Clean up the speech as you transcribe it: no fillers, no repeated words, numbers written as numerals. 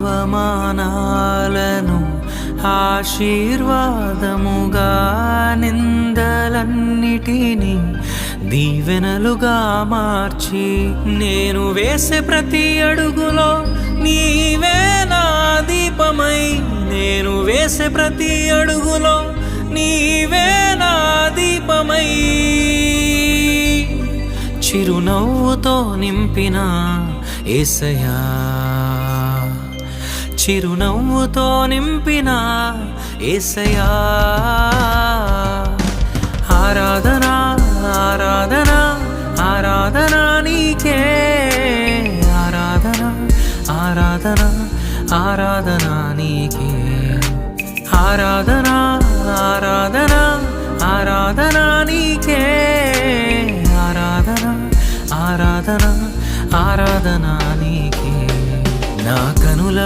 అవమానాలను ఆశీర్వాదముగా, నిందలన్నిటినీ దీవెనలుగా మార్చి, నేను వేసే ప్రతి అడుగులో నీవే నా దీపమై, నేను వేసే ప్రతి అడుగులో నీవే నా దీపమై, చిరునవ్వుతో నింపిన యేసయ్యా, చిరునవ్వుతో నింపిన యేసయ్యా. ఆరాధన ఆరాధన ఆరాధన నీకే, ఆరాధన ఆరాధన ఆరాధన నీకే, ఆరాధన ఆరాధన ఆరాధన నీకే, ఆరాధన ఆరాధన ఆరాధన నీకే. నా కనుల